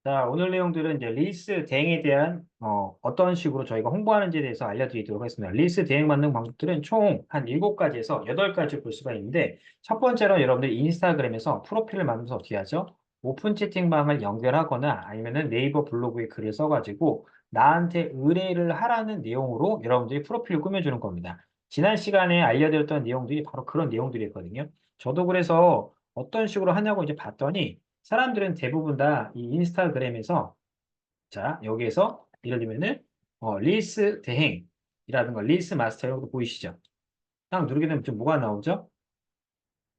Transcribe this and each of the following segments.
자, 오늘 내용들은 이제 릴스 대행에 대한 어떤 식으로 저희가 홍보하는지에 대해서 알려드리도록 하겠습니다. 릴스 대행 만든 방법들은 총 한 7가지에서 8가지 볼 수가 있는데 첫 번째로 여러분들 인스타그램에서 프로필을 만들어서 어떻게 하죠? 오픈 채팅방을 연결하거나 아니면은 네이버 블로그에 글을 써가지고 나한테 의뢰를 하라는 내용으로 여러분들이 프로필을 꾸며주는 겁니다. 지난 시간에 알려드렸던 내용들이 바로 그런 내용들이었거든요. 저도 그래서 어떤 식으로 하냐고 이제 봤더니 사람들은 대부분 다 이 인스타그램에서 자 여기에서 예를 들면은 릴스 대행이라든가 릴스 마스터 이런 거 보이시죠? 딱 누르게 되면 좀 뭐가 나오죠?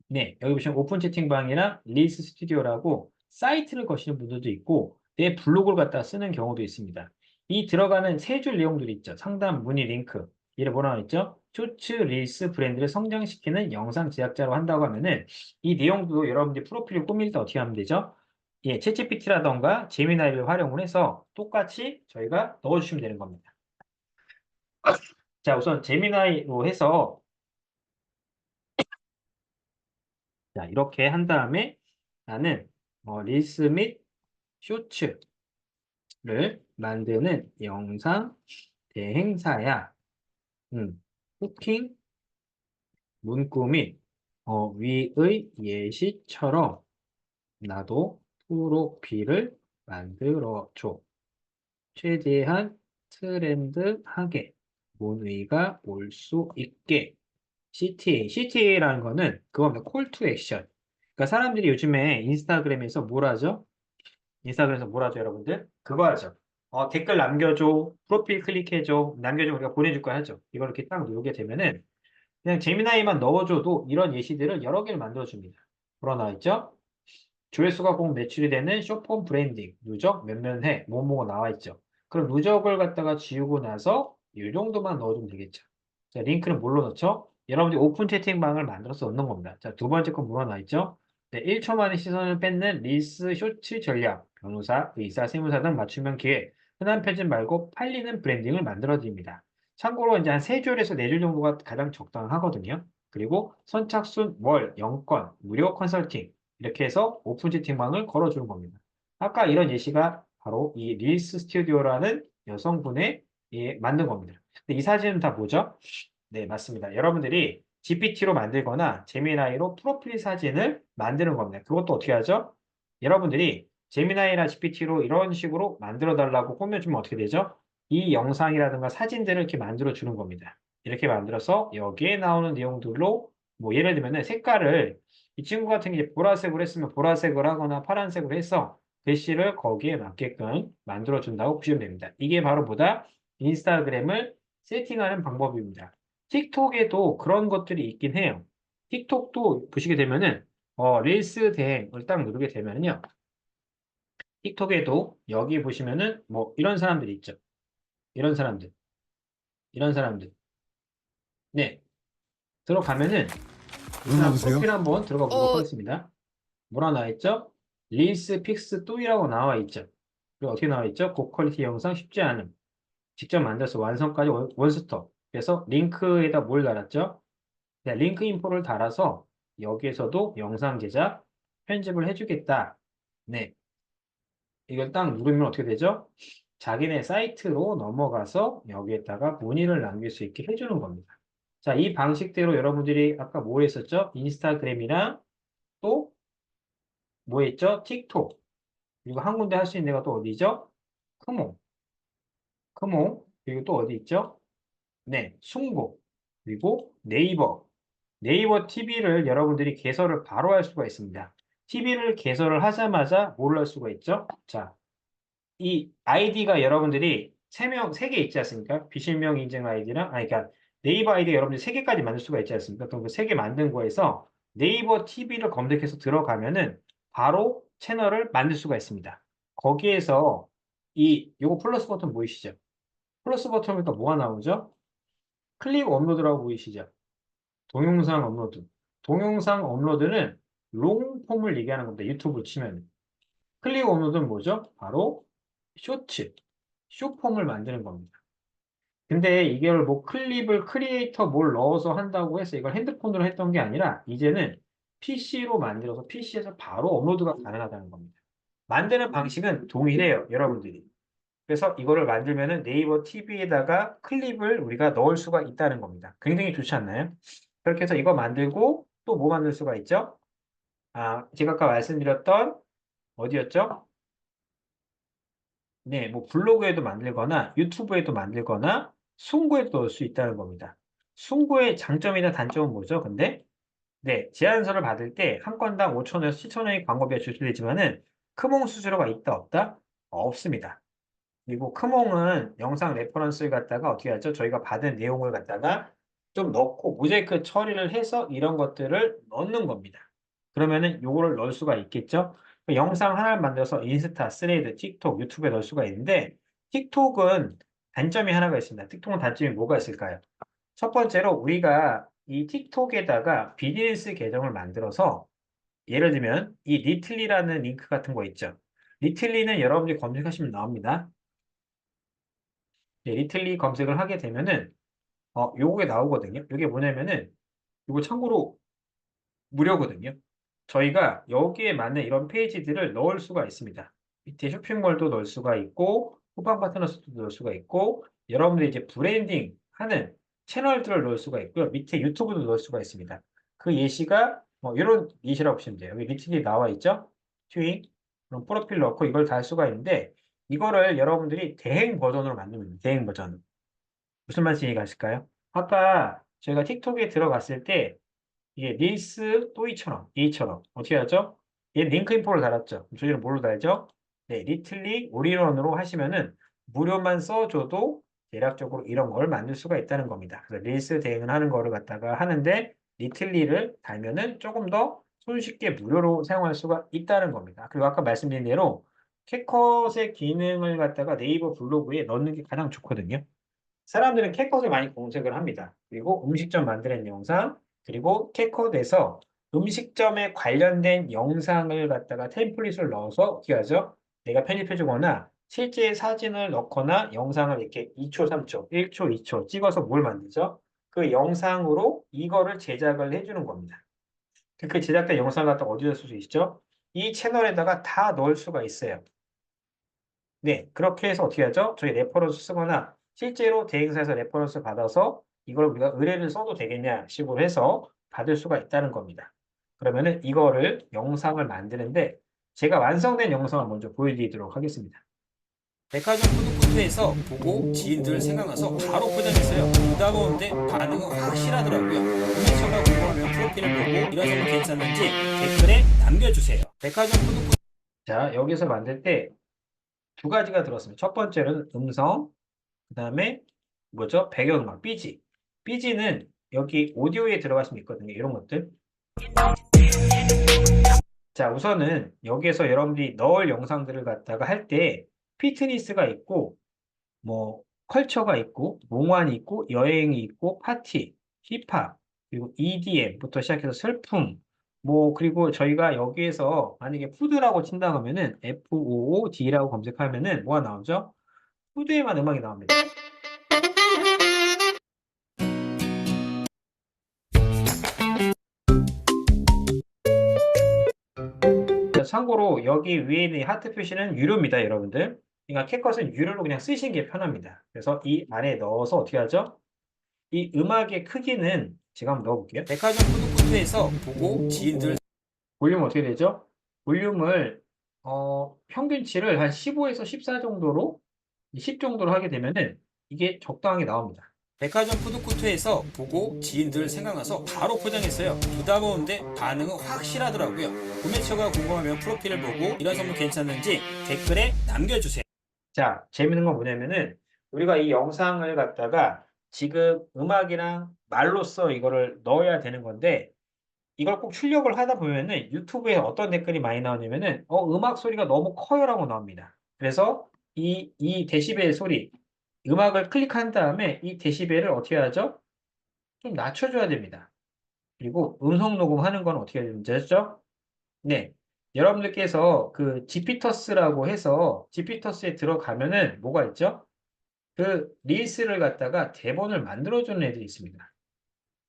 네, 여기 보시면 오픈 채팅방이나 릴스 스튜디오라고 사이트를 거시는 분들도 있고 내 블로그를 갖다 쓰는 경우도 있습니다. 이 들어가는 세 줄 내용들이 있죠. 상단 문의 링크. 이를 뭐라고 했죠? 쇼츠 릴스 브랜드를 성장시키는 영상 제작자로 한다고 하면은 이 내용도 여러분들이 프로필을 꾸밀 때 어떻게 하면 되죠? 예, 챗GPT라던가 제미나이를 활용을 해서 똑같이 저희가 넣어주시면 되는 겁니다. 자, 우선 제미나이로 해서 자, 이렇게 한 다음에 나는 릴스 및 쇼츠를 만드는 영상 대행사야. 쿠킹, 문구 및 위의 예시처럼 나도 프로필을 만들어줘. 최대한 트렌드하게 문의가 올 수 있게. CTA. CTA라는 거는 그겁니다. 콜 투 액션. 그러니까 사람들이 요즘에 인스타그램에서 뭘 하죠? 인스타그램에서 뭘 하죠, 여러분들? 그거 하죠. 댓글 남겨줘, 프로필 클릭해줘, 남겨줘, 우리가 보내줄 거 하죠. 이걸 이렇게 딱 누르게 되면은 그냥 재미나이만 넣어줘도 이런 예시들을 여러 개를 만들어줍니다. 불어나와 있죠? 조회수가 꼭 매출이 되는 쇼폼 브랜딩, 누적 몇몇 해, 뭐뭐가 나와 있죠. 그럼 누적을 갖다가 지우고 나서 이 정도만 넣어주면 되겠죠. 자, 링크는 뭘로 넣죠? 여러분들이 오픈 채팅방을 만들어서 넣는 겁니다. 자, 두 번째 건 뭐가 나와 있죠? 네, 1초 만에 시선을 뺏는 릴스 쇼츠 전략, 변호사, 의사, 세무사 등 맞춤형 기획, 흔한 편집 말고 팔리는 브랜딩을 만들어 드립니다. 참고로 이제 한 3줄에서 4줄 정도가 가장 적당하거든요. 그리고 선착순, 월, 영건, 무료 컨설팅, 이렇게 해서 오픈 채팅방을 걸어주는 겁니다. 아까 이런 예시가 바로 이 릴스 스튜디오라는 여성분의 만든 겁니다. 근데 이 사진은 다 뭐죠? 네, 맞습니다. 여러분들이 GPT로 만들거나 제미나이로 프로필 사진을 만드는 겁니다. 그것도 어떻게 하죠? 여러분들이 제미나이나 GPT로 이런 식으로 만들어 달라고 꾸며주면 어떻게 되죠? 이 영상이라든가 사진들을 이렇게 만들어 주는 겁니다. 이렇게 만들어서 여기에 나오는 내용들로 뭐 예를 들면은 색깔을 이 친구 같은 게 보라색으로 했으면 보라색을 하거나 파란색으로 해서 글씨를 거기에 맞게끔 만들어 준다고 보시면 됩니다. 이게 바로 뭐다? 인스타그램을 세팅하는 방법입니다. 틱톡에도 그런 것들이 있긴 해요. 틱톡도 보시게 되면은 릴스 대행을 딱 누르게 되면요. 틱톡에도 여기 보시면은 뭐 이런 사람들이 있죠. 이런 사람들, 이런 사람들. 네, 들어가면은 이 사람 여보세요? 프로필 한번 들어가 보도록 어, 하겠습니다. 뭐라 나와 있죠? 릴스 픽스 또이라고 나와 있죠. 그리고 어떻게 나와 있죠? 고퀄리티 영상 쉽지 않음. 직접 만들어서 완성까지 원스톱. 그래서 링크에다 뭘 달았죠? 네, 링크 인포를 달아서 여기에서도 영상 제작, 편집을 해주겠다. 네, 이걸 딱 누르면 어떻게 되죠? 자기네 사이트로 넘어가서 여기에다가 문의를 남길 수 있게 해주는 겁니다. 자, 이 방식대로 여러분들이 아까 뭐 했었죠? 인스타그램이랑 또 뭐 했죠? 틱톡. 그리고 한 군데 할 수 있는 데가 또 어디죠? 크모. 크모. 그리고 또 어디 있죠? 네, 숭고. 그리고 네이버. 네이버 TV를 여러분들이 개설을 바로 할 수가 있습니다. TV를 개설을 하자마자 뭘 할 수가 있죠? 자, 이 아이디가 여러분들이 세 개 있지 않습니까? 비실명 인증 아이디랑, 그러니까 네이버 아이디 여러분들이 세 개까지 만들 수가 있지 않습니까? 그럼 그 세 개 만든 거에서 네이버 TV를 검색해서 들어가면은 바로 채널을 만들 수가 있습니다. 거기에서 요거 플러스 버튼 보이시죠? 플러스 버튼이니까 뭐가 나오죠? 클립 업로드라고 보이시죠? 동영상 업로드. 동영상 업로드는 롱폼을 얘기하는 겁니다. 유튜브 치면. 클립 업로드는 뭐죠? 바로 쇼츠, 쇼폼을 만드는 겁니다. 근데 이걸 뭐 클립을 크리에이터 뭘 넣어서 한다고 해서 이걸 핸드폰으로 했던 게 아니라 이제는 PC로 만들어서 PC에서 바로 업로드가 가능하다는 겁니다. 만드는 방식은 동일해요, 여러분들이. 그래서 이거를 만들면은 네이버 TV에다가 클립을 우리가 넣을 수가 있다는 겁니다. 굉장히 좋지 않나요? 그렇게 해서 이거 만들고 또 뭐 만들 수가 있죠? 아, 제가 아까 말씀드렸던 어디였죠? 네, 뭐 블로그에도 만들거나 유튜브에도 만들거나 송고에도 넣을 수 있다는 겁니다. 송고의 장점이나 단점은 뭐죠? 근데 네, 제안서를 받을 때 한 건당 5,000원에서 7,000원의 광고비가 지출되지만은 크몽 수수료가 있다 없다? 없습니다. 그리고 크몽은 영상 레퍼런스를 갖다가 어떻게 하죠? 저희가 받은 내용을 갖다가 좀 넣고 모자이크 처리를 해서 이런 것들을 넣는 겁니다. 그러면은 요거를 넣을 수가 있겠죠? 그 영상 하나를 만들어서 인스타, 스레이드, 틱톡, 유튜브에 넣을 수가 있는데 틱톡은 단점이 하나가 있습니다. 틱톡은 단점이 뭐가 있을까요? 첫 번째로 우리가 이 틱톡에다가 비즈니스 계정을 만들어서 예를 들면 이 리틀리라는 링크 같은 거 있죠. 리틀리는 여러분들이 검색하시면 나옵니다. 네, 리틀리 검색을 하게 되면은 요게 나오거든요. 요게 뭐냐면은 요거 참고로 무료거든요. 저희가 여기에 맞는 이런 페이지들을 넣을 수가 있습니다. 밑에 쇼핑몰도 넣을 수가 있고 쿠팡 파트너스도 넣을 수가 있고 여러분들이 이제 브랜딩 하는 채널들을 넣을 수가 있고요. 밑에 유튜브도 넣을 수가 있습니다. 그 예시가 이런 예시라고 보시면 돼요. 여기 리틀이 나와 있죠? 튜잉 그럼 프로필 넣고 이걸 다 할 수가 있는데 이거를 여러분들이 대행 버전으로 만들면 돼요. 대행 버전. 무슨 말씀이 가실까요? 아까 저희가 틱톡에 들어갔을 때 이게 릴스 또이처럼 이처럼 어떻게 하죠? 얘 링크 인포를 달았죠. 그럼 저희는 뭘로 달죠? 네, 리틀리 올인원으로 하시면은 무료만 써줘도 대략적으로 이런 걸 만들 수가 있다는 겁니다. 그래서 릴스 대응을 하는 거를 갖다가 하는데 리틀리를 달면은 조금 더 손쉽게 무료로 사용할 수가 있다는 겁니다. 그리고 아까 말씀드린 대로 캣컷의 기능을 갖다가 네이버 블로그에 넣는 게 가장 좋거든요. 사람들은 캣컷을 많이 검색을 합니다. 그리고 음식점 만드는 영상, 그리고 캣컷에서 음식점에 관련된 영상을 갖다가 템플릿을 넣어서 어떻게 하죠? 내가 편집해 주거나 실제 사진을 넣거나 영상을 이렇게 2초, 3초, 1초, 2초 찍어서 뭘 만들죠? 그 영상으로 이거를 제작을 해주는 겁니다. 그 제작된 영상을 갖다 어디다 쓸 수 있죠? 이 채널에다가 다 넣을 수가 있어요. 네, 그렇게 해서 어떻게 하죠? 저희 레퍼런스 쓰거나 실제로 대행사에서 레퍼런스 받아서 이걸 우리가 의뢰를 써도 되겠냐 식으로 해서 받을 수가 있다는 겁니다. 그러면은 이거를 영상을 만드는데 제가 완성된 영상을 먼저 보여드리도록 하겠습니다. 백화점 푸드코트에서 보고 지인들 생각나서 바로 포장했어요. 부담 없는데 반응은 확실하더라고요. 구매처가 궁금하면 프로필을 보고 이런 점은 괜찮은지 댓글에 남겨주세요. 백화점 푸드코트 자, 여기서 만들 때 두 가지가 들었습니다. 첫 번째는 음성, 그 다음에 뭐죠? 배경음악, BG. BG는 여기 오디오에 들어갈 수 있거든요. 이런 것들. 자, 우선은 여기에서 여러분들이 넣을 영상들을 갖다가 할 때 피트니스가 있고, 뭐, 컬처가 있고, 몽환이 있고, 여행이 있고, 파티, 힙합, 그리고 EDM부터 시작해서 슬픔, 뭐, 그리고 저희가 여기에서 만약에 푸드라고 친다 그러면은 FOOD라고 검색하면은 뭐가 나오죠? 푸드에만 음악이 나옵니다. 참고로 여기 위에 있는 이 하트 표시는 유료입니다, 여러분들. 그러니까 캣컷은 유료로 그냥 쓰시는 게 편합니다. 그래서 이 안에 넣어서 어떻게 하죠? 이 음악의 크기는 제가 한번 넣어볼게요. 백화점 푸드코트에서 보고 지인들 볼륨 어떻게 되죠? 볼륨을 평균치를 한 15에서 14 정도로 10 정도로 하게 되면은 이게 적당하게 나옵니다. 백화점 푸드코트에서 보고 지인들 생각나서 바로 포장했어요. 부담 없는데 반응은 확실하더라고요. 구매처가 궁금하면 프로필을 보고 이런 선물 괜찮은지 댓글에 남겨주세요. 자, 재밌는 건 뭐냐면은 우리가 이 영상을 갖다가 지금 음악이랑 말로써 이거를 넣어야 되는 건데 이걸 꼭 출력을 하다 보면은 유튜브에 어떤 댓글이 많이 나오냐면은 음악 소리가 너무 커요라고 나옵니다. 그래서 이 데시벨 소리 음악을 클릭한 다음에 이 데시벨을 어떻게 하죠? 좀 낮춰줘야 됩니다. 그리고 음성 녹음하는 건 어떻게 해야 되는지 아시죠? 네. 여러분들께서 그 지피터스라고 해서 지피터스에 들어가면은 뭐가 있죠? 그 릴스를 갖다가 대본을 만들어주는 애들이 있습니다.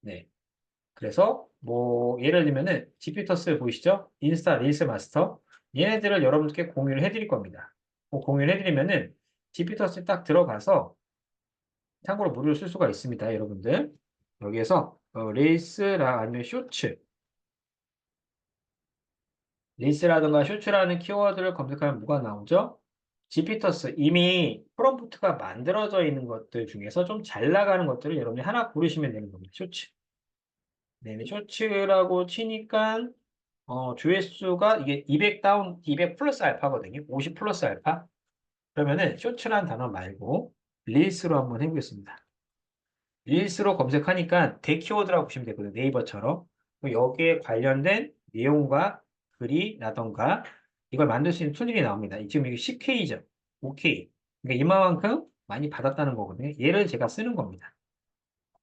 네. 그래서 뭐 예를 들면은 지피터스 보이시죠? 인스타 릴스 마스터. 얘네들을 여러분께 공유를 해드릴 겁니다. 공유를 해드리면은 지피터스에 딱 들어가서 참고로 무료로 쓸 수가 있습니다, 여러분들. 여기에서 릴스라 아니면 쇼츠, 릴스라든가 쇼츠라는 키워드를 검색하면 뭐가 나오죠? 지피터스 이미 프롬프트가 만들어져 있는 것들 중에서 좀 잘 나가는 것들을 여러분이 하나 고르시면 되는 겁니다. 쇼츠. 네, 쇼츠라고 치니까 조회수가 이게 200 다운, 200 플러스 알파거든요. 50 플러스 알파. 그러면은 쇼츠라는 단어 말고 릴스로 한번 해보겠습니다. 릴스로 검색하니까 대키워드라고 보시면 되거든요. 네이버처럼. 여기에 관련된 내용과 글이라던가 이걸 만들 수 있는 툴들이 나옵니다. 지금 이게 10K죠. 5K. 그러니까 이만큼 많이 받았다는 거거든요. 얘를 제가 쓰는 겁니다.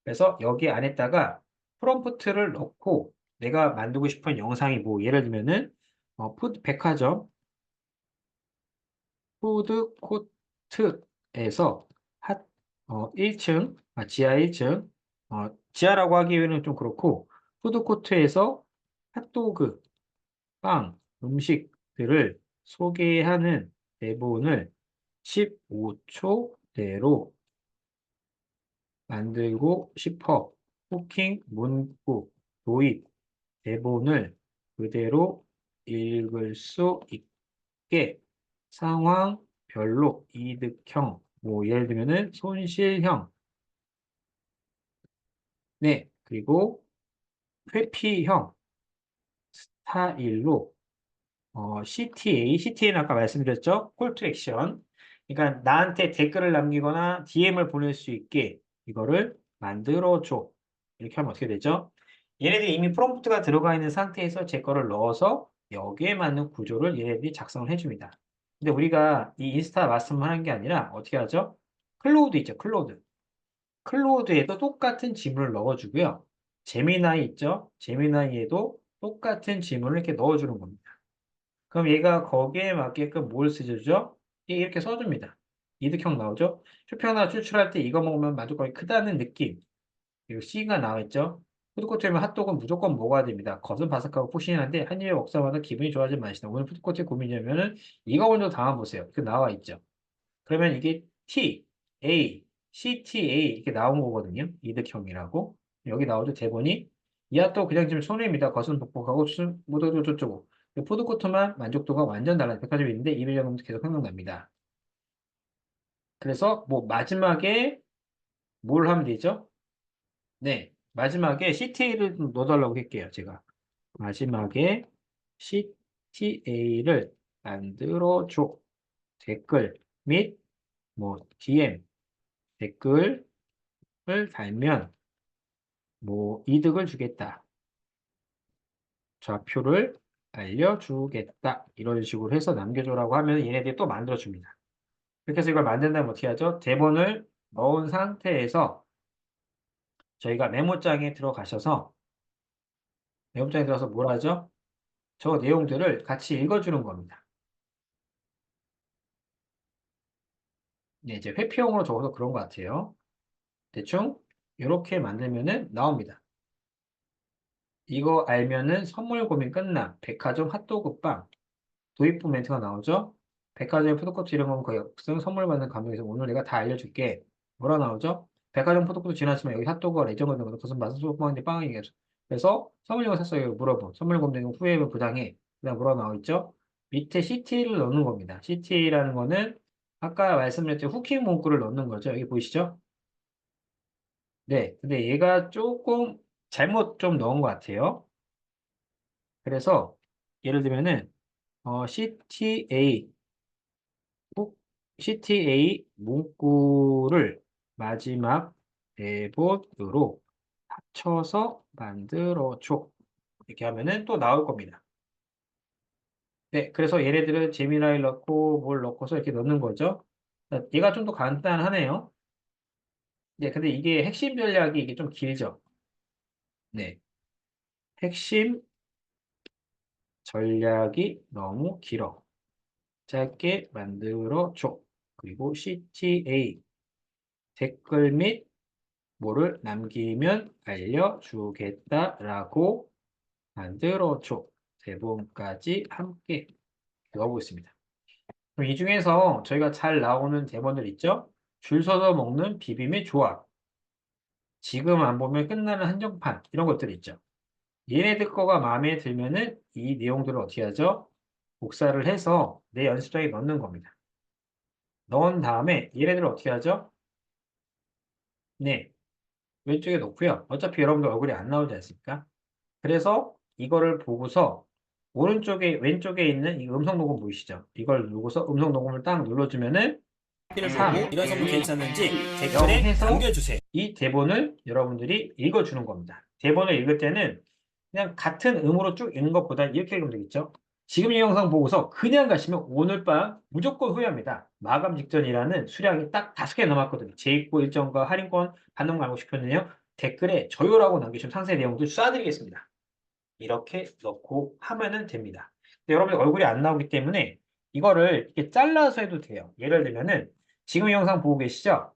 그래서 여기 안에다가 프롬프트를 넣고 내가 만들고 싶은 영상이 뭐 예를 들면은 푸드 백화점 푸드코트에서 1층, 지하 1층, 지하라고 하기에는 좀 그렇고, 푸드코트에서 핫도그, 빵, 음식들을 소개하는 대본을 15초대로 만들고 싶어. 후킹, 문구, 도입, 대본을 그대로 읽을 수 있게 상황별로 이득형, 뭐 예를 들면은 손실형, 네, 그리고 회피형 스타일로 CTA는 아까 말씀드렸죠? 콜 투 액션. 그러니까 나한테 댓글을 남기거나 DM을 보낼 수 있게 이거를 만들어줘. 이렇게 하면 어떻게 되죠? 얘네들이 이미 프롬프트가 들어가 있는 상태에서 제 거를 넣어서 여기에 맞는 구조를 얘네들이 작성을 해줍니다. 근데 우리가 이 인스타 말씀하는 게 아니라 어떻게 하죠? 클로우드 있죠, 클로우드. 클로우드에도 똑같은 지문을 넣어주고요. 제미나이 있죠? 제미나이에도 똑같은 지문을 이렇게 넣어주는 겁니다. 그럼 얘가 거기에 맞게끔 뭘 쓰죠? 이렇게 써줍니다. 이득형 나오죠? 쇼핑하다 추출할 때 이거 먹으면 만족감이 크다는 느낌. 그리고 C가 나와있죠? 푸드코트에면 핫도그는 무조건 먹어야 됩니다. 겉은 바삭하고 푹신한데 한 입에 먹자마자 기분이 좋아지는 맛이다. 오늘 푸드코트에 고민이냐면은 이거 먼저 담아보세요. 그 나와있죠? 그러면 이게 T, A, CTA 이렇게 나온 거거든요. 이득형이라고. 여기 나오죠. 대본이. 이하 또 그냥 지금 손해입니다. 겉은 뻑뻑하고 모두 저쩌고. 푸드코트만 만족도가 완전 달라요. 백화점이 있는데 200점 계속 생각납니다. 그래서 뭐 마지막에 뭘 하면 되죠? 네. 마지막에 CTA를 넣어달라고 할게요. 제가. 마지막에 CTA를 만들어줘. 댓글 및 뭐 DM 댓글을 달면 뭐 이득을 주겠다. 좌표를 알려주겠다. 이런 식으로 해서 남겨줘라고 하면 얘네들이 또 만들어줍니다. 이렇게 해서 이걸 만든다면 어떻게 하죠? 대본을 넣은 상태에서 저희가 메모장에 들어가셔서 메모장에 들어가서 뭘 하죠? 저 내용들을 같이 읽어주는 겁니다. 네, 이제 회피용으로 적어서 그런 것 같아요. 대충 이렇게 만들면은 나옵니다. 이거 알면은 선물 고민 끝남. 백화점 핫도그 빵. 도입부 멘트가 나오죠? 백화점 푸드코트 이런 건 거의 없음 선물 받는 감정에서 오늘 내가 다 알려줄게. 뭐라 나오죠? 백화점 푸드코트 지났지만 여기 핫도그가 레전드 거든 무슨 맛은 소금한데 빵이 계속. 그래서 선물 이거 샀어요. 물어보. 선물 검증 후회하면 부당해. 그다음 뭐라 나와 있죠? 밑에 CTA를 넣는 겁니다. CTA라는 거는 아까 말씀드렸던 후킹 문구를 넣는 거죠. 여기 보이시죠? 네. 근데 얘가 조금 잘못 좀 넣은 것 같아요. 그래서 예를 들면은 CTA 꼭 CTA 문구를 마지막 대본으로 합쳐서 만들어줘. 이렇게 하면은 또 나올 겁니다. 네, 그래서 얘네들은 제미나이 넣고 뭘 넣고서 이렇게 넣는 거죠. 얘가 좀 더 간단하네요. 네, 근데 이게 핵심 전략이 이게 좀 길죠. 네, 핵심 전략이 너무 길어. 짧게 만들어줘. 그리고 CTA 댓글 및 뭐를 남기면 알려주겠다라고 만들어줘. 대본까지 함께. 넣어보겠습니다. 그럼 이 중에서 저희가 잘 나오는 대본들 있죠? 줄 서서 먹는 비빔의 조합, 지금 안 보면 끝나는 한정판, 이런 것들 있죠. 얘네들 거가 마음에 들면은 이 내용들을 어떻게 하죠? 복사를 해서 내 연습장에 넣는 겁니다. 넣은 다음에 얘네들을 어떻게 하죠? 네, 왼쪽에 놓고요. 어차피 여러분들 얼굴이 안 나오지 않습니까? 그래서 이거를 보고서 오른쪽에 왼쪽에 있는 이 음성 녹음 보이시죠? 이걸 누르고서 음성 녹음을 딱 눌러주면은 3, 이런 선물 2, 괜찮은지 0 댓글에 해서 남겨주세요. 이 대본을 여러분들이 읽어주는 겁니다. 대본을 읽을 때는 그냥 같은 음으로 쭉 읽는 것보다 이렇게 읽으면 되겠죠? 지금 이 영상 보고서 그냥 가시면 오늘 밤 무조건 후회합니다. 마감 직전이라는 수량이 딱 5개 남았거든요. 재입고 일정과 할인권 받는 거 알고 싶으면요. 댓글에 저요라고 남기시면 상세 내용들 쏴드리겠습니다. 이렇게 넣고 하면은 됩니다. 근데 여러분들 얼굴이 안 나오기 때문에 이거를 이렇게 잘라서 해도 돼요. 예를 들면은 지금 이 영상 보고 계시죠?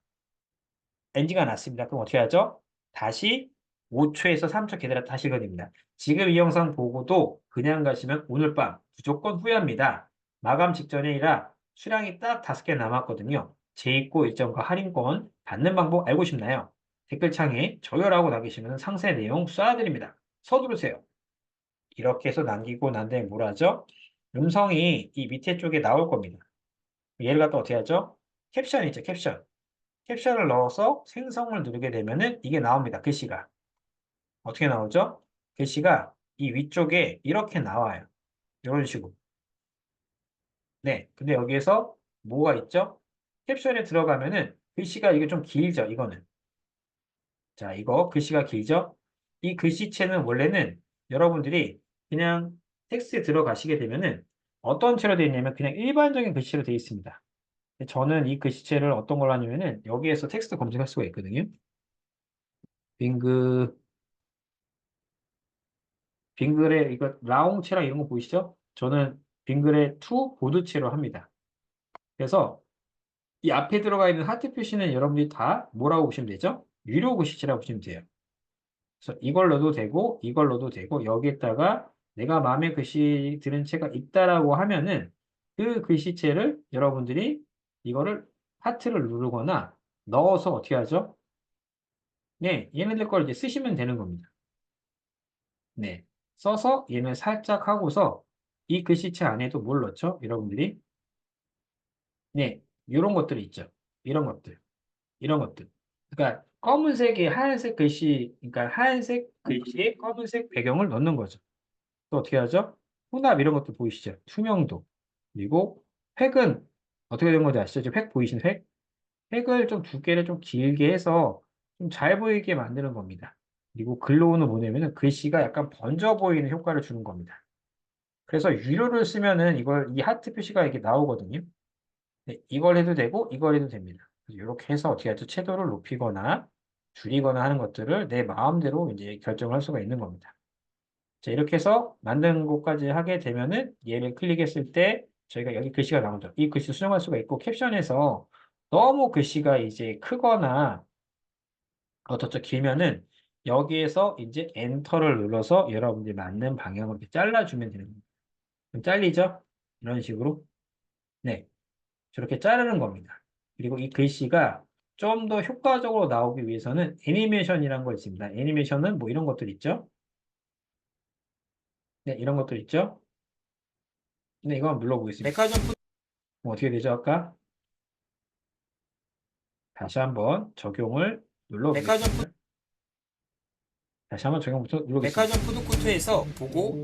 NG가 났습니다. 그럼 어떻게 하죠? 다시 5초에서 3초 기다렸다 하시게 됩니다. 지금 이 영상 보고도 그냥 가시면 오늘 밤 무조건 후회합니다. 마감 직전이라 수량이 딱 5개 남았거든요. 재입고 일정과 할인권 받는 방법 알고 싶나요? 댓글창에 저요라고 남기시면 상세 내용 쏴드립니다. 서두르세요. 이렇게 해서 남기고 난 다음에 뭘 하죠? 음성이 이 밑에 쪽에 나올 겁니다. 얘를 갖다 어떻게 하죠? 캡션 있죠, 캡션. 캡션을 넣어서 생성을 누르게 되면은 이게 나옵니다. 글씨가. 어떻게 나오죠? 글씨가 이 위쪽에 이렇게 나와요. 이런 식으로. 네. 근데 여기에서 뭐가 있죠? 캡션에 들어가면은 글씨가 이게 좀 길죠, 이거는. 자, 이거 글씨가 길죠? 이 글씨체는 원래는 여러분들이 그냥 텍스트에 들어가시게 되면은 어떤 채로 되어 있냐면 그냥 일반적인 글씨로 되어 있습니다. 저는 이 글씨체를 어떤 걸로 하냐면은 여기에서 텍스트 검색할 수가 있거든요. 빙그 빙글에 이거 라옹체랑 이런 거 보이시죠? 저는 빙글의 투 보드체로 합니다. 그래서 이 앞에 들어가 있는 하트 표시는 여러분들이 다 뭐라고 보시면 되죠? 유료 글씨체라고 보시면 돼요. 그래서 이걸 넣어도 되고 이걸 넣어도 되고 여기에다가 내가 마음에 글씨 드는 채가 있다라고 하면은 그 글씨체를 여러분들이 이거를 하트를 누르거나 넣어서 어떻게 하죠? 네, 얘네들 걸 이제 쓰시면 되는 겁니다. 네. 써서 얘는 살짝 하고서 이 글씨체 안에도 뭘 넣죠? 여러분들이? 네. 이런 것들이 있죠. 이런 것들. 이런 것들. 그러니까 검은색에 하얀색 글씨, 그러니까 하얀색 글씨에 검은색 배경을 넣는 거죠. 또 어떻게 하죠? 혼합 이런 것들 보이시죠? 투명도. 그리고 획은 어떻게 된 건지 아시죠? 지금 획 보이시는 획? 획을 좀 두께를 좀 길게 해서 좀 잘 보이게 만드는 겁니다. 그리고 글로우는 뭐냐면은 글씨가 약간 번져 보이는 효과를 주는 겁니다. 그래서 유료를 쓰면은 이걸 이 하트 표시가 이렇게 나오거든요. 네, 이걸 해도 되고 이걸 해도 됩니다. 이렇게 해서 어떻게 하죠? 채도를 높이거나 줄이거나 하는 것들을 내 마음대로 이제 결정할 수가 있는 겁니다. 자, 이렇게 해서 만든 것까지 하게 되면은 얘를 클릭했을 때 저희가 여기 글씨가 나오죠. 이 글씨 수정할 수가 있고 캡션에서 너무 글씨가 이제 크거나 더 길면은 여기에서 이제 엔터를 눌러서 여러분들이 맞는 방향으로 이렇게 잘라주면 되는 겁니다. 그럼 잘리죠? 이런 식으로. 네. 저렇게 자르는 겁니다. 그리고 이 글씨가 좀 더 효과적으로 나오기 위해서는 애니메이션이라는 거 있습니다. 애니메이션은 뭐 이런 것들 있죠? 네, 이런 것들 있죠? 네, 이거 한번 눌러보겠습니다. 백화점 푸 어떻게 되죠, 아까? 다시 한번 적용을 백화점 눌러보겠습니다. 다시 한번 적용부터 누르겠습니다. 백화점 푸드코트에서 보고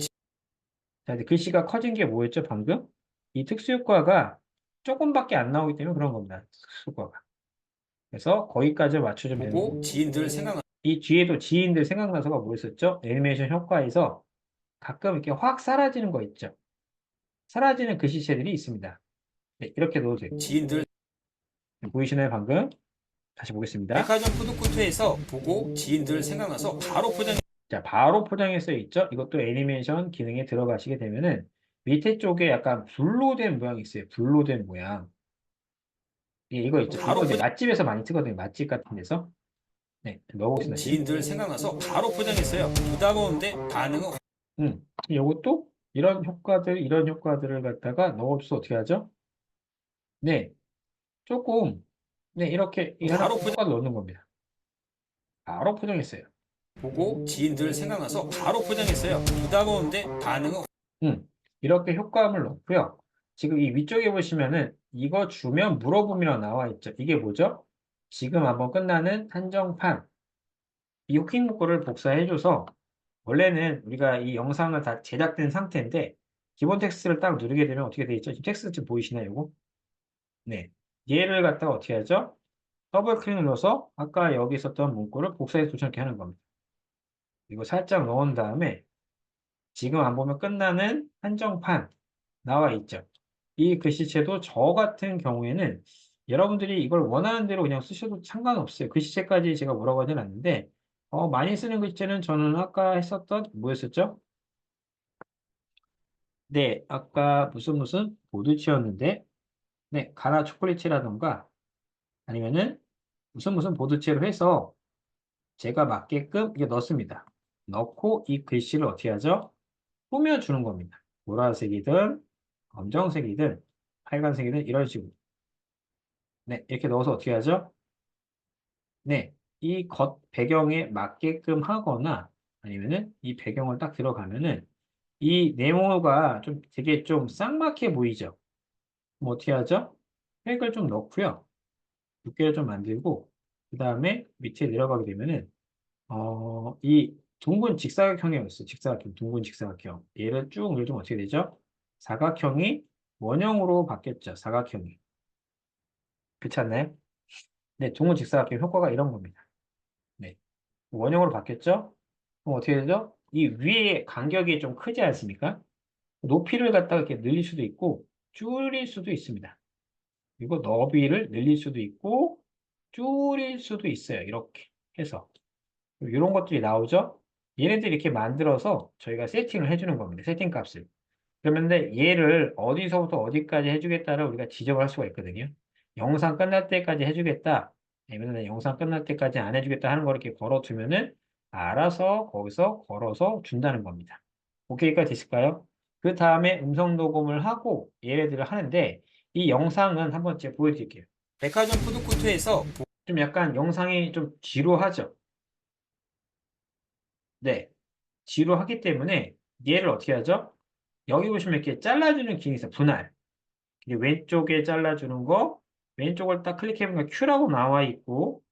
자, 이제 글씨가 커진 게 뭐였죠, 방금? 이 특수효과가 조금밖에 안 나오기 때문에 그런 겁니다. 특수효과가. 그래서 거기까지 맞춰주면 되는 보고 겁니다. 지인들 생각나 이 뒤에도 지인들 생각나서가 뭐였었죠? 애니메이션 효과에서 가끔 이렇게 확 사라지는 거 있죠? 사라지는 글씨체들이 있습니다. 네, 이렇게 넣어도 되고. 지인들 보이시나요, 방금? 다시 보겠습니다. 백화점 푸드코트에서 보고 지인들 생각나서 바로 포장해 자, 바로 포장해 써 있죠? 이것도 애니메이션 기능에 들어가시게 되면은 밑에 쪽에 약간 불로 된 모양이 있어요. 불로 된 모양. 예, 이거 있죠? 바로 이거 이제 포장 맛집에서 많이 쓰거든요. 맛집 같은 데서. 네, 넣어보겠습니다. 지인들 생각나서 바로 포장했어요. 부담 없는데 반응은 요것도 이런 효과들을 갖다가 넣어줘서 어떻게 하죠? 네, 조금, 네, 이렇게 이 하나 바로 포장, 효과를 넣는 겁니다. 바로 포장했어요. 보고 지인들 생각나서 바로 포장했어요. 부담 없는데 반응은 음, 이렇게 효과음을 넣고요. 지금 이 위쪽에 보시면은 이거 주면 물어봄이라고 나와 있죠. 이게 뭐죠? 지금 한번 끝나는 한정판. 이 후킹 문구를 복사해줘서 원래는 우리가 이 영상을 다 제작된 상태인데 기본 텍스트를 딱 누르게 되면 어떻게 돼 있죠? 지금 텍스트 좀 보이시나요, 이거? 네. 얘를 갖다가 어떻게 하죠? 더블 클릭 눌러서 아까 여기 있었던 문구를 복사해서 이렇게 하는 겁니다. 이거 살짝 넣은 다음에 지금 안 보면 끝나는 한정판 나와 있죠. 이 글씨체도 저 같은 경우에는 여러분들이 이걸 원하는 대로 그냥 쓰셔도 상관없어요. 글씨체까지 제가 뭐라고 하진 않는데 많이 쓰는 글씨체는 저는 아까 했었던 뭐였었죠? 네, 아까 무슨 보드체였는데 네, 가나 초콜릿체라던가 아니면은 무슨 보드체로 해서 제가 맞게끔 이게 넣습니다. 넣고 이 글씨를 어떻게 하죠? 꾸며주는 겁니다. 보라색이든 검정색이든 빨간색이든 이런 식으로. 네, 이렇게 넣어서 어떻게 하죠? 네, 이 겉 배경에 맞게끔 하거나 아니면은 이 배경을 딱 들어가면은 이 네모가 좀 되게 좀 쌍막해 보이죠? 뭐 어떻게 하죠? 획을 좀 넣고요. 두께를 좀 만들고 그 다음에 밑에 내려가게 되면은 이 둥근 직사각형이었어요. 직사각형, 둥근 직사각형. 얘를 쭉 늘리면 어떻게 되죠? 사각형이 원형으로 바뀌었죠. 사각형이. 그렇지 않나요? 네, 둥근 직사각형 효과가 이런 겁니다. 네, 원형으로 바뀌었죠? 그럼 어떻게 되죠? 이 위에 간격이 좀 크지 않습니까? 높이를 갖다가 이렇게 늘릴 수도 있고 줄일 수도 있습니다. 그리고 너비를 늘릴 수도 있고 줄일 수도 있어요. 이렇게 해서. 이런 것들이 나오죠? 얘네들 이렇게 만들어서 저희가 세팅을 해주는 겁니다. 세팅 값을. 그러면 얘를 어디서부터 어디까지 해주겠다를 우리가 지정을 할 수가 있거든요. 영상 끝날 때까지 해주겠다. 아니면 영상 끝날 때까지 안 해주겠다 하는 거 이렇게 걸어두면은 알아서 거기서 걸어서 준다는 겁니다. 오케이까지 됐을까요? 그 다음에 음성 녹음을 하고 얘네들을 하는데 이 영상은 한 번째 보여드릴게요. 백화점 푸드코트에서 좀 약간 영상이 좀 지루하죠? 네. 지루하기 때문에 얘를 어떻게 하죠? 여기 보시면 이렇게 잘라주는 기능이 있어요. 분할. 이게 왼쪽에 잘라주는 거, 왼쪽을 딱 클릭해보면 Q라고 나와 있고,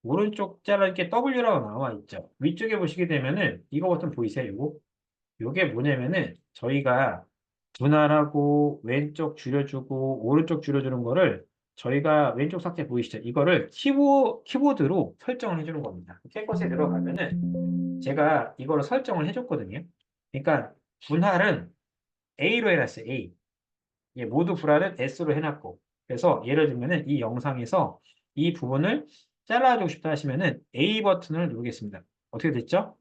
오른쪽 잘라줄게 W라고 나와 있죠. 위쪽에 보시게 되면은, 이거 버튼 보이세요? 요게 뭐냐면은, 저희가 분할하고, 왼쪽 줄여주고, 오른쪽 줄여주는 거를, 저희가 왼쪽 삭제 보이시죠? 이거를 키보드로 설정을 해주는 겁니다. 캔버스에 들어가면은, 제가 이거를 설정을 해줬거든요. 그러니까, 분할은 A로 해놨어요. A. 예, 모두 불화를 S로 해놨고. 그래서 예를 들면은 이 영상에서 이 부분을 잘라주고 싶다 하시면은 A 버튼을 누르겠습니다. 어떻게 됐죠?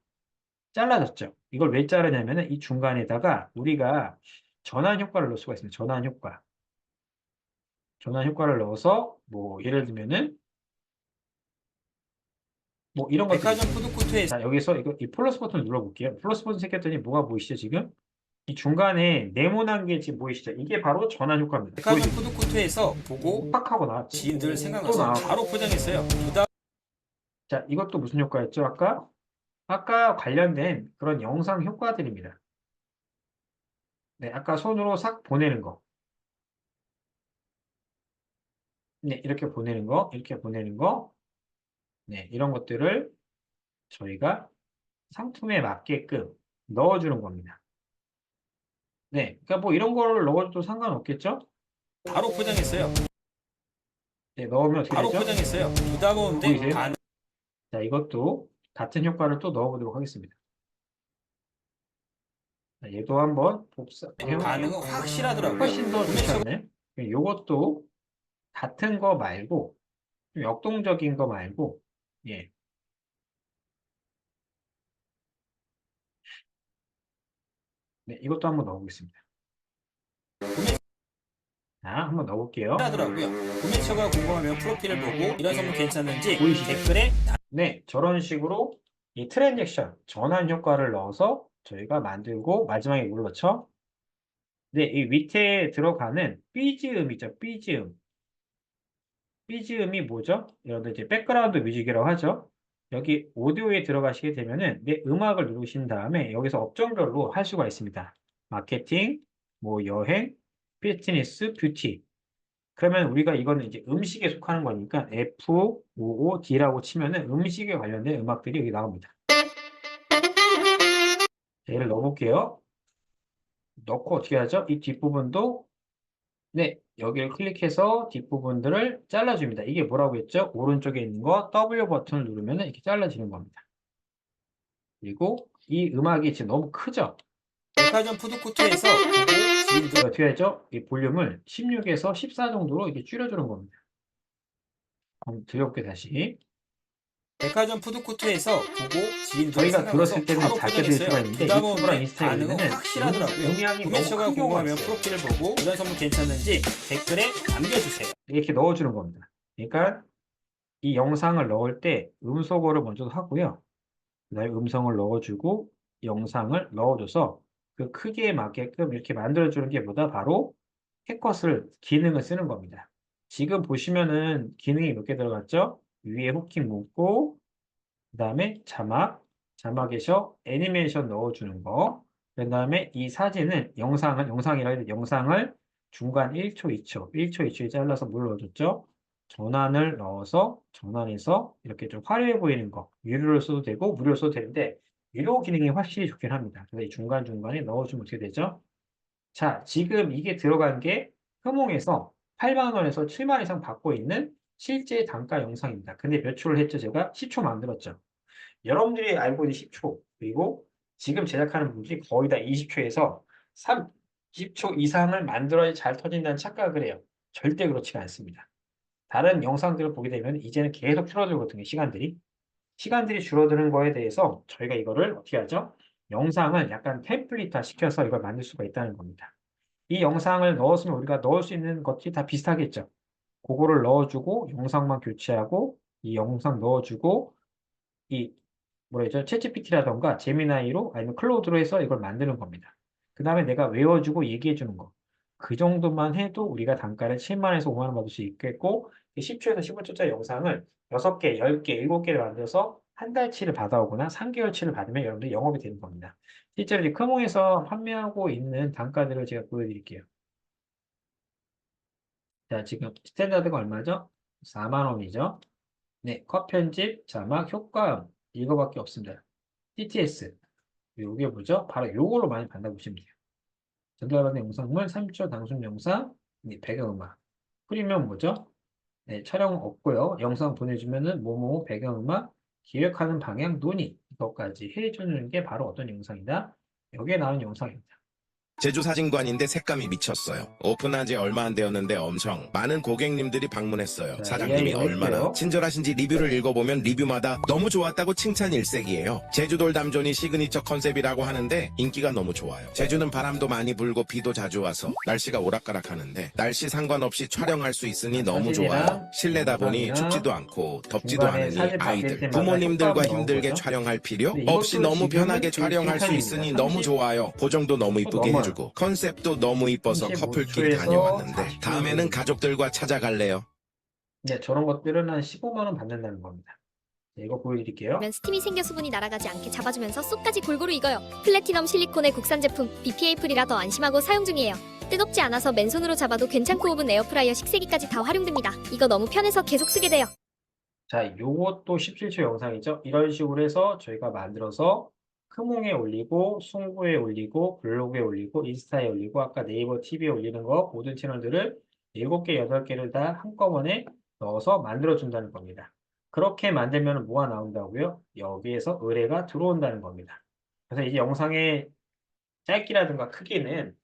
잘라졌죠? 이걸 왜 자르냐면은 이 중간에다가 우리가 전환 효과를 넣을 수가 있습니다. 전환 효과. 전환 효과를 넣어서 뭐 예를 들면은 뭐 이런 것들이 백화점 있어요. 푸드코트에서 자, 여기서 이 플러스 버튼을 눌러볼게요. 플러스 버튼 생겼더니 뭐가 보이시죠, 지금? 이 중간에 네모난 게 지금 보이시죠? 이게 바로 전환 효과입니다. 백화점 푸드코트에서 보고 팍 하고 나왔죠. 지인들 또 생각나서 나왔고. 바로 포장했어요. 부담 자, 이것도 무슨 효과였죠? 아까 관련된 그런 영상 효과들입니다. 네, 아까 손으로 싹 보내는 거. 네, 이렇게 보내는 거, 이렇게 보내는 거. 네, 이런 것들을 저희가 상품에 맞게끔 넣어주는 겁니다. 네, 그러니까 뭐 이런 거를 넣어도 상관없겠죠? 바로 포장했어요. 네, 넣으면 어떻게 바로 되죠? 포장했어요. 부담 없는데 보이세요? 반응 자, 이것도 같은 효과를 또 넣어보도록 하겠습니다. 자, 얘도 한번 반응은 해볼게요. 확실하더라고요. 훨씬 더 좋지 구매처가 않나요? 요것도 같은 거 말고, 좀 역동적인 거 말고, 예. 네, 이것도 한번 넣어보겠습니다. 자, 한번 넣어볼게요. 하더라고요. 구매처가 궁금하면 프로필을 보고 이런 선물 괜찮은지 보이시죠? 댓글에 네, 저런 식으로 이 트랜잭션, 전환 효과를 넣어서 저희가 만들고 마지막에 뭘 넣죠? 네, 이 밑에 들어가는 삐지음 있죠, 삐지음. 삐지음이 뭐죠? 여러분들 이제 백그라운드 뮤직이라고 하죠. 여기 오디오에 들어가시게 되면은 내 음악을 누르신 다음에 여기서 업종별로 할 수가 있습니다. 마케팅, 뭐 여행, 피트니스, 뷰티. 그러면 우리가 이거는 이제 음식에 속하는 거니까 FOOD라고 치면은 음식에 관련된 음악들이 여기 나옵니다. 자, 얘를 넣어볼게요. 넣고 어떻게 하죠? 이 뒷부분도 네, 여기를 클릭해서 뒷부분들을 잘라줍니다. 이게 뭐라고 했죠? 오른쪽에 있는 거 W 버튼을 누르면 이렇게 잘라지는 겁니다. 그리고 이 음악이 지금 너무 크죠? 백화점 푸드코트에서 보고 지인들 어떻게 하죠? 이 볼륨을 16에서 14 정도로 이렇게 줄여주는 겁니다. 한번 들려볼게요, 다시. 백화점 푸드코트에서 보고 지인들 저희가 생각나서 들었을 때는 바로 작게 들릴 수가 포장했어요. 있는데 부담 유튜브랑 없는데 인스타에 반응은 올리면은 확실하더라고요. 음향이 구매 너무 시초가 큰 경우가 궁금하면 있어요. 프로필을 보고 이런 선물 괜찮은지 댓글에 남겨주세요. 이렇게 넣어주는 겁니다. 그러니까 이 영상을 넣을 때 음소거를 먼저 하고요. 그다음에 음성을 넣어주고 영상을 넣어줘서 그 크기에 맞게끔 이렇게 만들어주는 게 뭐다? 바로 캣컷을 기능을 쓰는 겁니다. 지금 보시면은 기능이 몇 개 들어갔죠? 위에 후킹 묶고 그다음에 자막에서 애니메이션 넣어주는 거. 그다음에 이 사진은 영상이라 해도 영상을 중간 1초, 2초, 1초, 2초에 잘라서 물 넣어줬죠. 전환을 넣어서 전환해서 이렇게 좀 화려해 보이는 거 유료로 써도 되고 무료로 써도 되는데 유료 기능이 확실히 좋긴 합니다. 그래서 이 중간중간에 넣어주면 어떻게 되죠? 자, 지금 이게 들어간 게 흐몽에서 8만 원에서 7만 원 이상 받고 있는 실제 단가 영상입니다. 근데 몇 초를 했죠? 제가 10초 만들었죠. 여러분들이 알고 있는 10초, 그리고 지금 제작하는 분들이 거의 다 20초에서 30초 이상을 만들어야 잘 터진다는 착각을 해요. 절대 그렇지가 않습니다. 다른 영상들을 보게 되면 이제는 계속 줄어들거든요, 시간들이. 시간들이 줄어드는 거에 대해서 저희가 이거를 어떻게 하죠? 영상을 약간 템플릿화 시켜서 이걸 만들 수가 있다는 겁니다. 이 영상을 넣었으면 우리가 넣을 수 있는 것들이 다 비슷하겠죠. 그거를 넣어주고 영상만 교체하고 이 영상 넣어주고 이 뭐라 죠 챗GPT라던가 제미나이로 아니면 클로드로 해서 이걸 만드는 겁니다. 그 다음에 내가 외워주고 얘기해 주는 거. 그 정도만 해도 우리가 단가를 7만 원에서 5만 원 받을 수 있겠고 10초에서 15초짜리 영상을 6개, 10개, 7개를 만들어서 한 달치를 받아오거나 3개월치를 받으면 여러분들이 영업이 되는 겁니다. 실제로 이 크몽에서 판매하고 있는 단가들을 제가 보여드릴게요. 자, 지금 스탠다드가 얼마죠? 4만 원이죠. 네, 컷 편집, 자막, 효과음 이거밖에 없습니다. TTS 요게 뭐죠? 바로 요걸로 많이 받나 보시면 돼요. 전달받은 영상물 30초 단순 영상, 네, 배경음악. 프리미엄 뭐죠? 네, 촬영 없고요. 영상 보내주면은 뭐뭐 배경음악, 기획하는 방향 논의 이것까지 해주는 게 바로 어떤 영상이다? 여기에 나오는 영상입니다. 제주 사진관인데 색감이 미쳤어요. 오픈한 지 얼마 안 되었는데 엄청 많은 고객님들이 방문했어요. 자, 사장님이 AI 얼마나 했고요. 친절하신지 리뷰를 읽어보면 리뷰마다 너무 좋았다고 칭찬 일색이에요. 제주돌 담존이 시그니처 컨셉이라고 하는데 인기가 너무 좋아요. 제주는 바람도 많이 불고 비도 자주 와서 날씨가 오락가락하는데 날씨 상관없이 촬영할 수 있으니 너무 사진이랑 좋아요. 실내다 보니 영상이랑 춥지도 않고 덥지도 중간에 않으니 사진 바뀔 아이들, 때마다 부모님들과 효과음을 힘들게 넣은 거죠. 촬영할 필요 근데 없이 이것도 너무 지금은 편하게 그 촬영할 수 칭찬입니다. 있으니 너무 좋아요. 보정도 너무 이쁘게 넘어요. 해주고 컨셉도 너무 이뻐서 35 커플끼리 초에서 다녀왔는데 40 다음에는 정도. 가족들과 찾아갈래요. 네, 저런 것들은 한 15만 원 받는다는 겁니다. 네, 이거 보여드릴게요. 그러면 스팀이 생겨 수분이 날아가지 않게 잡아주면서 쏙까지 골고루 익어요. 플래티넘 실리콘의 국산 제품 BPA 프리라 더 안심하고 사용 중이에요. 뜨겁지 않아서 맨손으로 잡아도 괜찮고 오븐 에어프라이어 식세기까지 다 활용됩니다. 이거 너무 편해서 계속 쓰게 돼요. 자, 요것도 17초 영상이죠. 이런 식으로 해서 저희가 만들어서 크몽에 올리고, 숭구에 올리고, 블로그에 올리고, 인스타에 올리고, 아까 네이버 TV에 올리는 거 모든 채널들을 7개, 8개를 다 한꺼번에 넣어서 만들어준다는 겁니다. 그렇게 만들면 뭐가 나온다고요? 여기에서 의뢰가 들어온다는 겁니다. 그래서 이 영상의 짧기라든가 크기는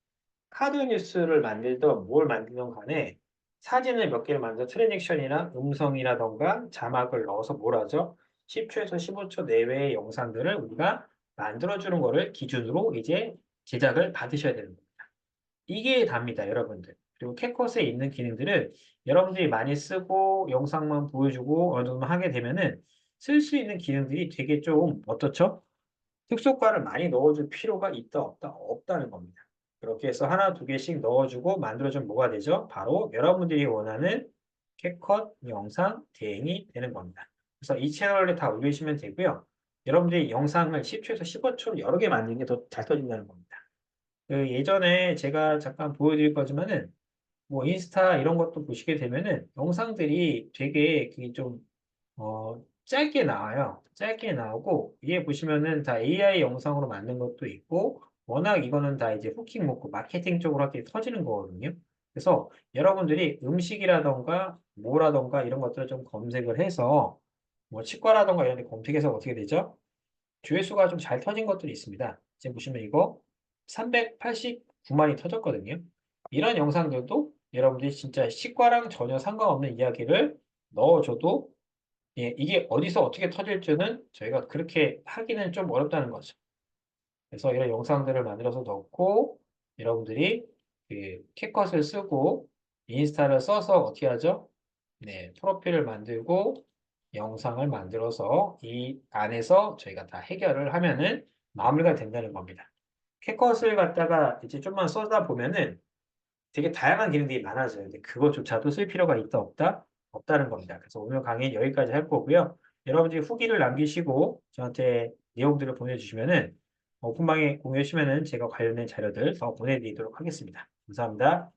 카드 뉴스를 만들던 뭘 만들던 간에 사진을 몇 개를 만들어 트랜지션이나 음성이라던가 자막을 넣어서 뭘 하죠? 10초에서 15초 내외의 영상들을 우리가 만들어주는 거를 기준으로 이제 제작을 받으셔야 되는 겁니다. 이게 답니다, 여러분들. 그리고 캡컷에 있는 기능들을 여러분들이 많이 쓰고 영상만 보여주고 어느 정도 하게 되면은 쓸 수 있는 기능들이 되게 좀 어떻죠? 특수효과를 많이 넣어줄 필요가 있다, 없다, 없다는 겁니다. 그렇게 해서 하나, 두 개씩 넣어주고 만들어주면 뭐가 되죠? 바로 여러분들이 원하는 캡컷 영상 대행이 되는 겁니다. 그래서 이 채널에 다 올리시면 되고요. 여러분들이 영상을 10초에서 15초로 여러 개 만드는 게 더 잘 터진다는 겁니다. 그 예전에 제가 잠깐 보여드릴 거지만은 뭐 인스타 이런 것도 보시게 되면은 영상들이 되게 그게 좀 짧게 나와요. 짧게 나오고 이게 보시면은 다 AI 영상으로 만든 것도 있고 워낙 이거는 다 이제 후킹 문구 마케팅 쪽으로 하게 터지는 거거든요. 그래서 여러분들이 음식이라던가 뭐라던가 이런 것들을 좀 검색을 해서 뭐 치과라던가 이런 데 검색해서 어떻게 되죠? 조회수가 좀 잘 터진 것들이 있습니다. 지금 보시면 이거 389만이 터졌거든요. 이런 영상들도 여러분들이 진짜 치과랑 전혀 상관없는 이야기를 넣어줘도 예, 이게 어디서 어떻게 터질지는 저희가 그렇게 하기는 좀 어렵다는 거죠. 그래서 이런 영상들을 만들어서 넣고 여러분들이 그 캡컷을 쓰고 인스타를 써서 어떻게 하죠? 네, 프로필을 만들고 영상을 만들어서 이 안에서 저희가 다 해결을 하면은 마무리가 된다는 겁니다. 캡컷을 갖다가 이제 좀만 써다 보면은 되게 다양한 기능들이 많아져요. 근데 그것조차도 쓸 필요가 있다 없다? 없다는 겁니다. 그래서 오늘 강의 여기까지 할 거고요. 여러분들이 후기를 남기시고 저한테 내용들을 보내주시면은 오픈방에 공유하시면은 제가 관련된 자료들 더 보내드리도록 하겠습니다. 감사합니다.